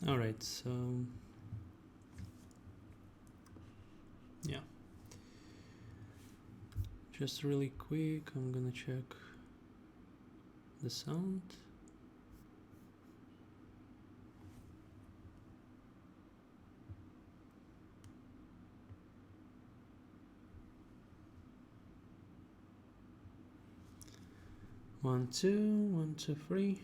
All right, so yeah, just really quick, I'm gonna check the sound. One, two, 1, 2, 3.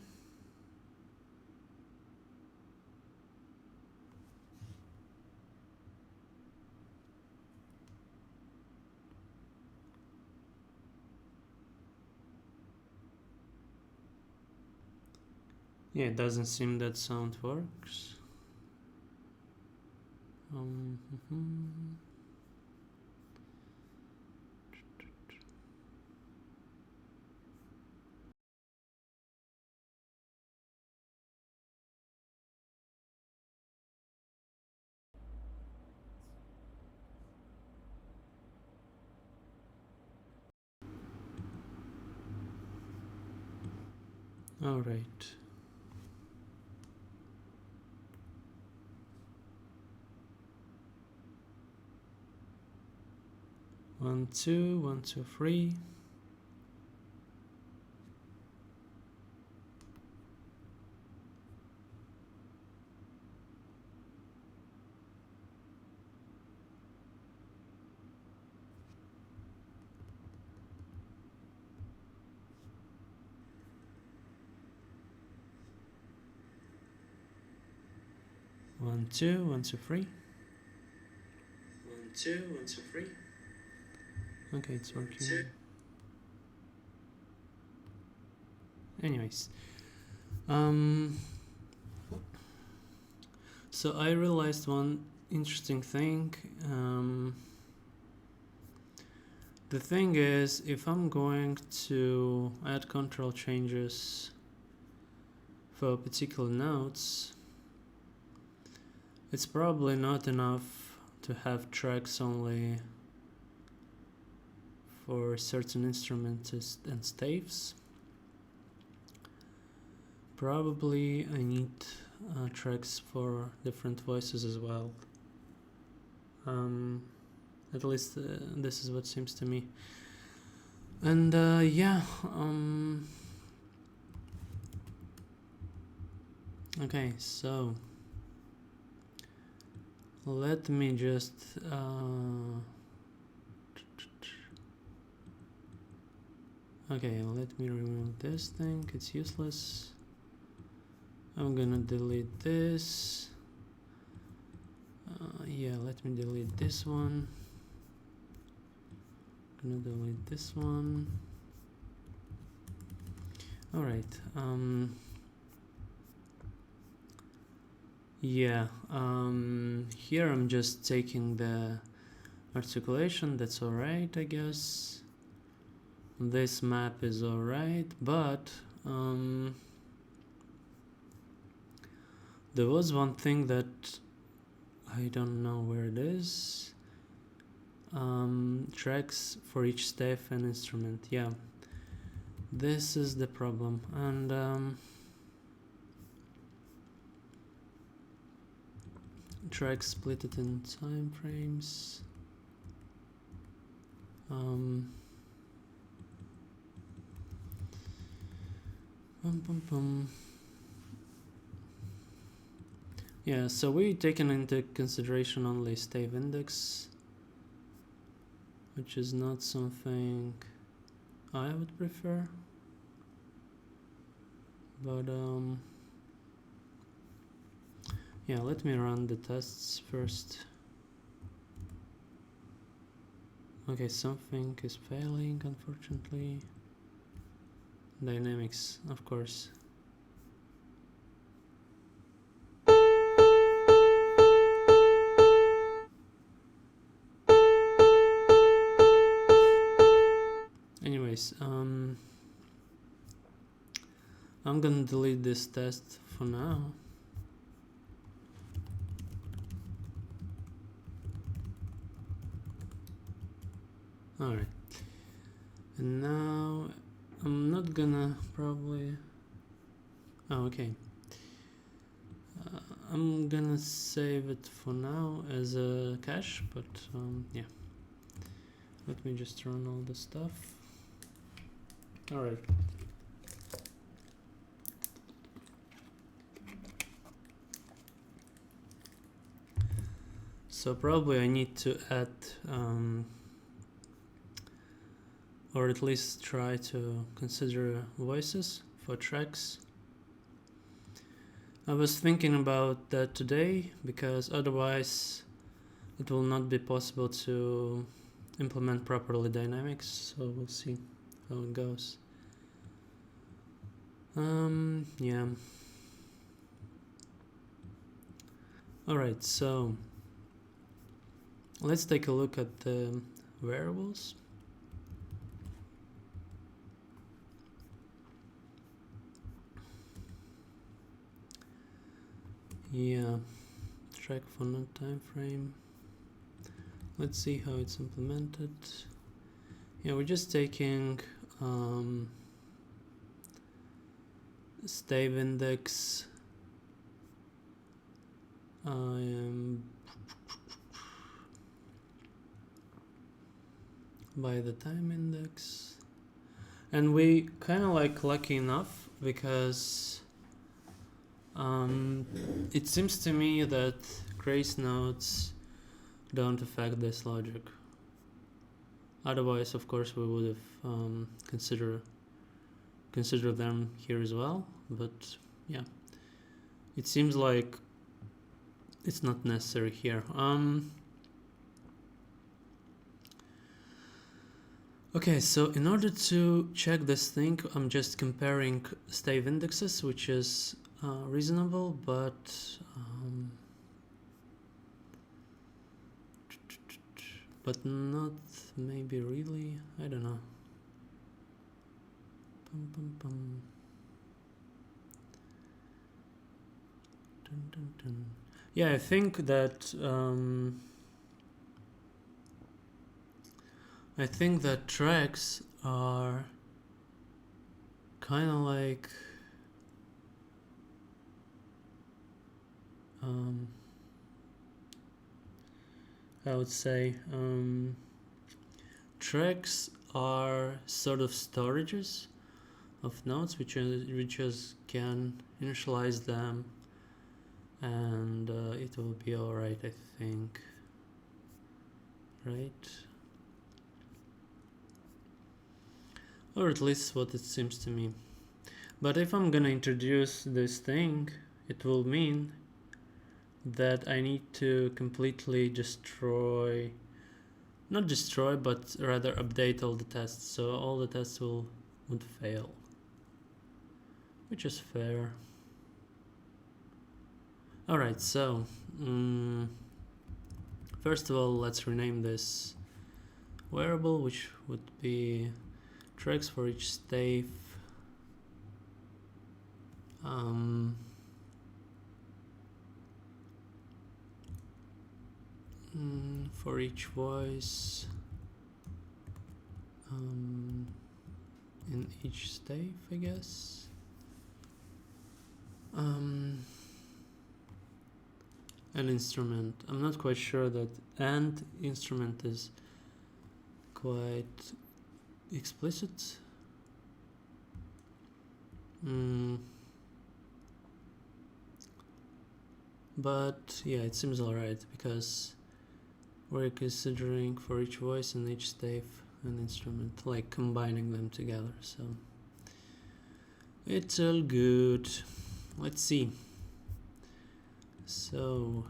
Yeah, it doesn't seem that sound works. Mhm. All right. One, two, 1, 2, 3. One, two, 1, 2, 3. 1, 2, 1, 2, 3. Okay, it's working. Anyways, so I realized one interesting thing. The thing is, if I'm going to add control changes for particular notes, it's probably not enough to have tracks only for certain instruments and staves. Probably I need tracks for different voices as well. At least this is what seems to me. And yeah, okay, so let me just okay, let me remove this thing, it's useless. I'm gonna delete this. Yeah, let me delete this one. Gonna delete this one. All right. Yeah. Here I'm just taking the articulation. That's all right, I guess. This map is all right, but there was one thing that I don't know where it is. Tracks for each staff and instrument. Yeah, this is the problem. And tracks split it in time frames. Yeah, so we taken into consideration only stave index, which is not something I would prefer, but yeah, let me run the tests first. Okay, something is failing, unfortunately. Dynamics, of course. Anyways, I'm gonna delete this test for now. Alright, and now I'm not gonna probably... Oh, okay. I'm gonna save it for now as a cache, but yeah. Let me just run all the stuff. Alright. So probably I need to add, or at least try to consider voices for tracks. I was thinking about that today, because otherwise it will not be possible to implement properly dynamics, so we'll see how it goes. Yeah. Alright, so let's take a look at the variables. Yeah, track for node time frame. Let's see how it's implemented. Yeah, we're just taking stave index by the time index, and we kind of like lucky enough, because it seems to me that grace nodes don't affect this logic. Otherwise, of course, we would have considered them here as well, but yeah, it seems like it's not necessary here. Okay, so in order to check this thing, I'm just comparing stave indexes, which is reasonable, but not maybe really. I don't know. Yeah, I think that tracks are kind of like I would say tracks are sort of storages of nodes, which just can initialize them, and it will be alright, I think. Right? Or at least what it seems to me. But if I'm gonna introduce this thing, it will mean that I need to completely not destroy, but rather update all the tests, so all the tests would fail, which is fair. Alright, so first of all, let's rename this variable, which would be tracks for each stave. For each voice in each stave, I guess. An instrument. I'm not quite sure that and instrument is quite explicit. But yeah, it seems alright, because we're considering for each voice and each stave an instrument, like combining them together, so it's all good. Let's see. So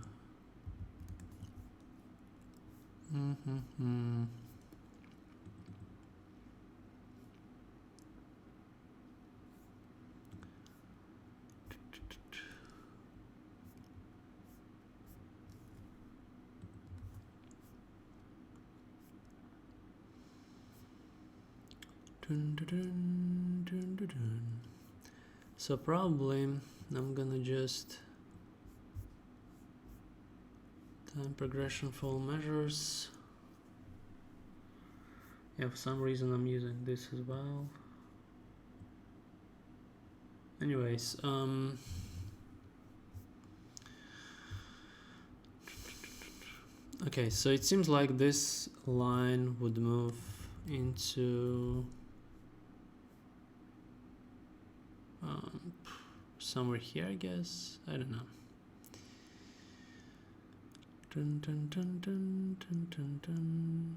so probably I'm gonna just time progression for all measures. Yeah, for some reason I'm using this as well. Anyways, Okay, so it seems like this line would move into somewhere here, I guess. I don't know. Dun, dun, dun, dun, dun, dun, dun.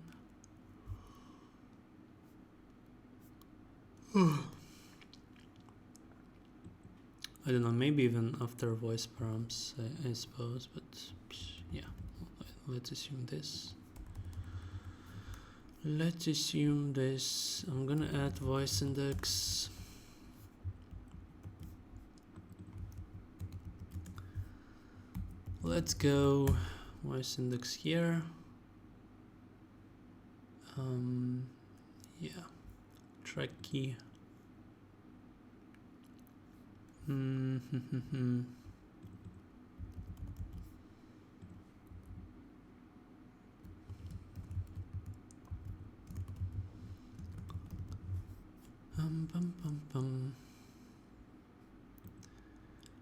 I don't know, maybe even after voice prompts, I suppose, but yeah, let's assume this. Let's assume this. I'm gonna add voice index. Let's go voice index here. Yeah, track key.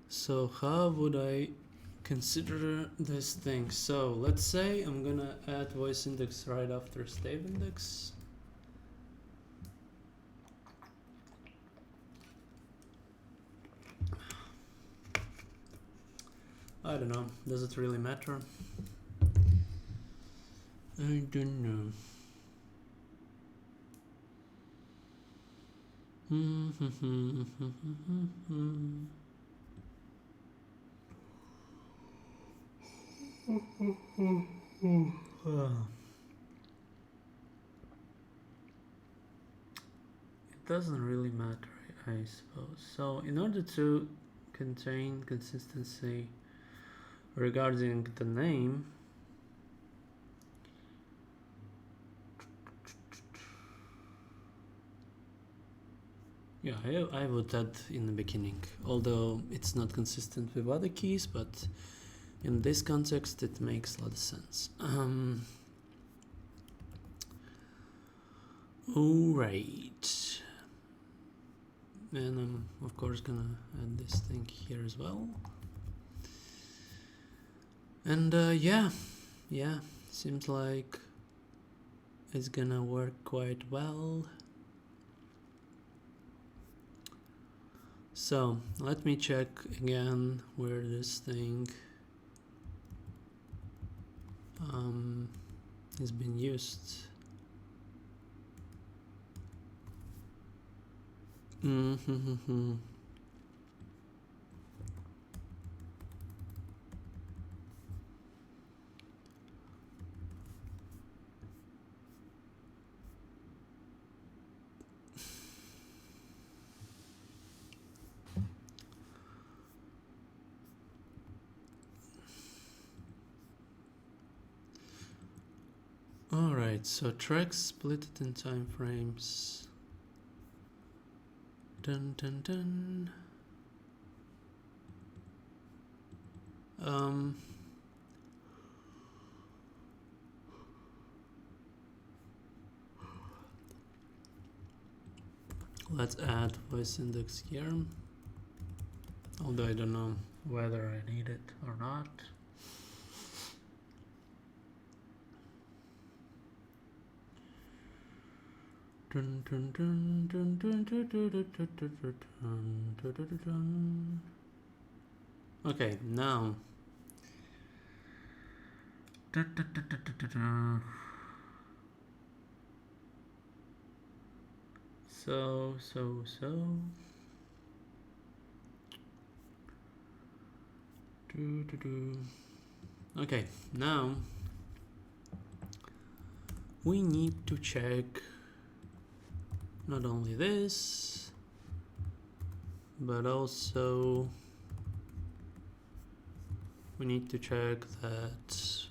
So how would I consider this thing? So let's say I'm gonna add voice index right after stave index. I don't know, does it really matter? I don't know. It doesn't really matter, I suppose. So in order to contain consistency regarding the name, yeah, I would add in the beginning, although it's not consistent with other keys, but in this context it makes a lot of sense. Alright, and I'm of course gonna add this thing here as well. And yeah, seems like it's gonna work quite well. So let me check again where this thing has been used. Alright, so tracks split it in time frames. Dun dun dun. Let's add voice index here, although I don't know whether I need it or not. Dun, dun, dun, dun, dun, dun, dun, dun, dun, dun, dun, dun, dun. Okay, now. Dun, dun, dun, dun, dun, dun. So. Okay, now we need to check not only this, but also we need to check that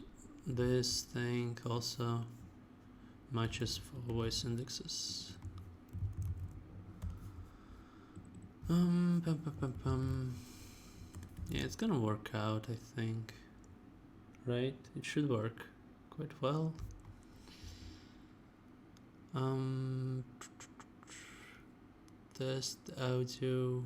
this thing also matches for voice indexes. Yeah, it's gonna work out, I think. Right? It should work quite well. Test audio.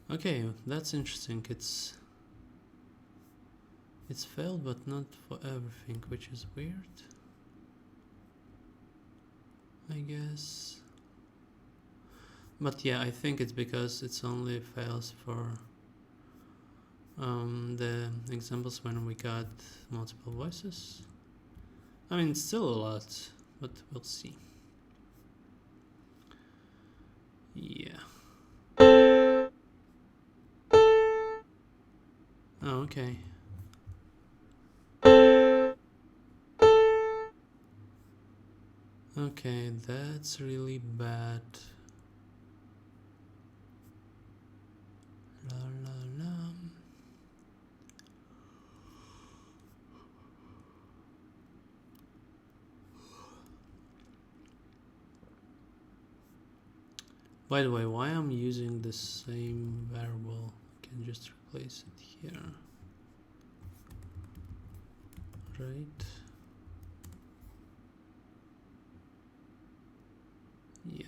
Okay, that's interesting. It's failed, but not for everything, which is weird, I guess. But yeah, I think it's because it's only fails for the examples when we got multiple voices. I mean, it's still a lot, but we'll see. Yeah. Oh, okay. Okay, that's really bad. La la la. By the way, why I'm using the same variable? I can just replace it here. Right? Yeah.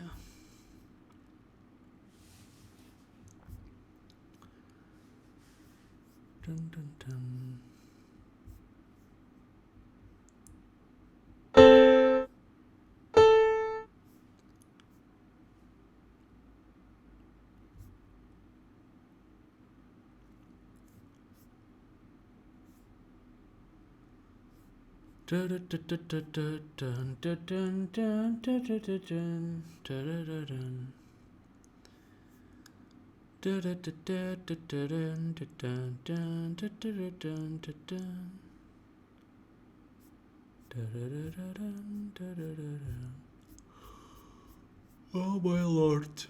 Dun dun dun. Dun dun dun dun dun dun dun dun dun dun dun dun dun. Dun dun dun dun dun dun dun dun dun dun dun. Oh my lord.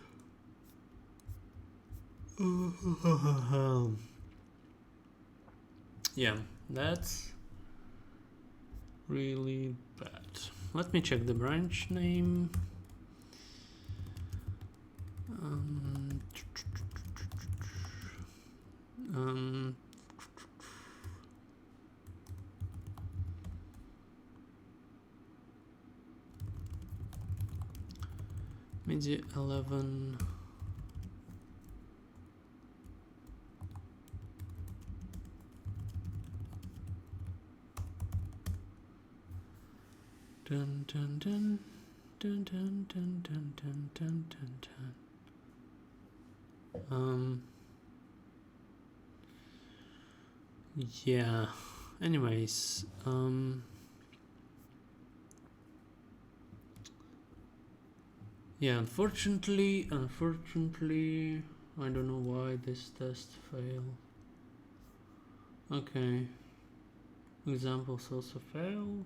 Yeah, that's really bad. Let me check the branch name. Um, um, Midi 11. Dun dun dun dun dun dun dun dun dun dun dun. Yeah. Anyways, yeah, unfortunately, I don't know why this test failed. Okay. Examples also failed.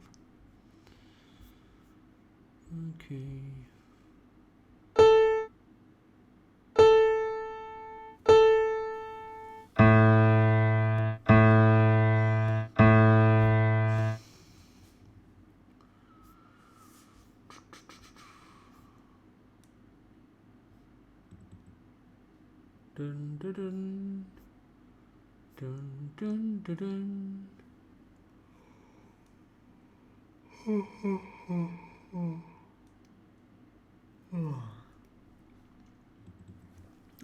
Okay. Dun dun dun. Dun dun dun dun.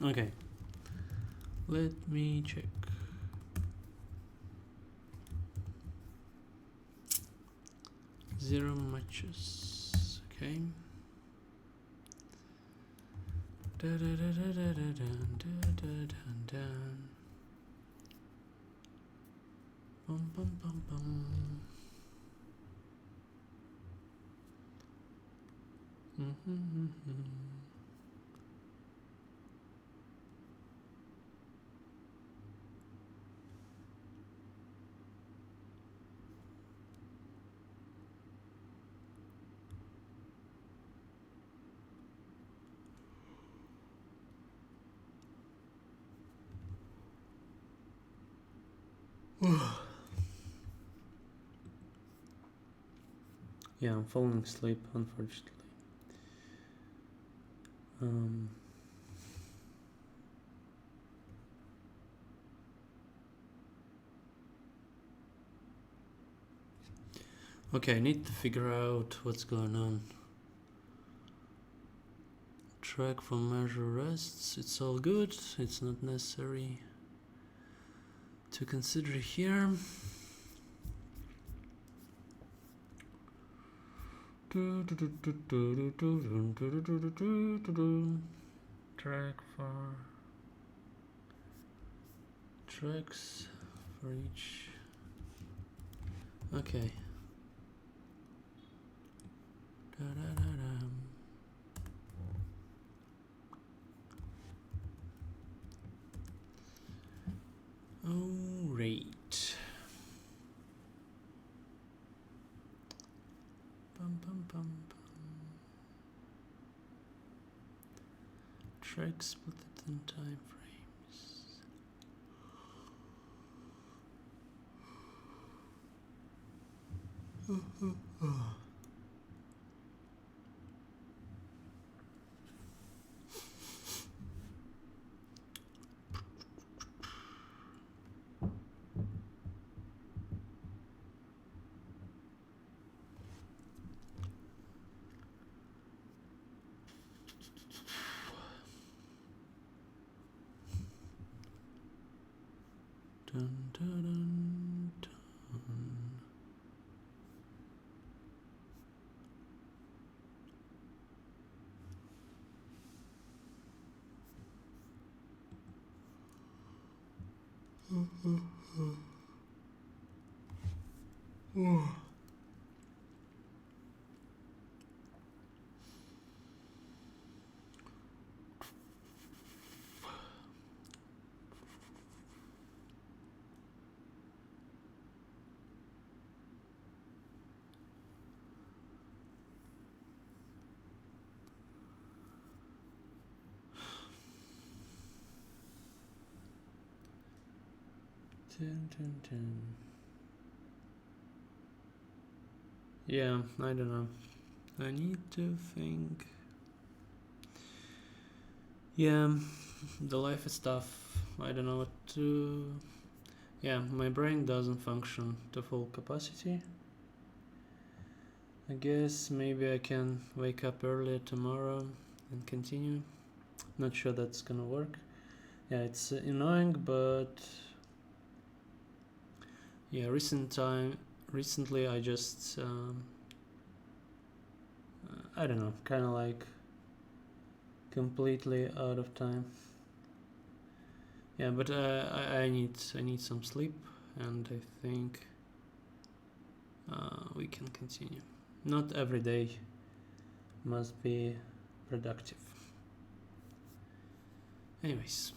Okay. Let me check. Zero matches. Okay. Da da da da da da da da da da. Bum bum bum bum. Yeah, I'm falling asleep, unfortunately. Okay, I need to figure out what's going on. track for measure rests. It's all good. It's not necessary to consider here. Track for tracks for each. Okay. Oh, right. Bum, bum, bum, bum. Track split in time frames. Dun, dun, dun, dun. Dun, dun, dun. Yeah, I don't know. I need to think. Yeah, the life is tough. I don't know what to. Yeah, my brain doesn't function to full capacity. I guess maybe I can wake up earlier tomorrow and continue. Not sure that's gonna work. Yeah, it's annoying, but yeah, recently I just I don't know, kind of like completely out of time. Yeah, but I need some sleep, and I think we can continue. Not every day must be productive. Anyways.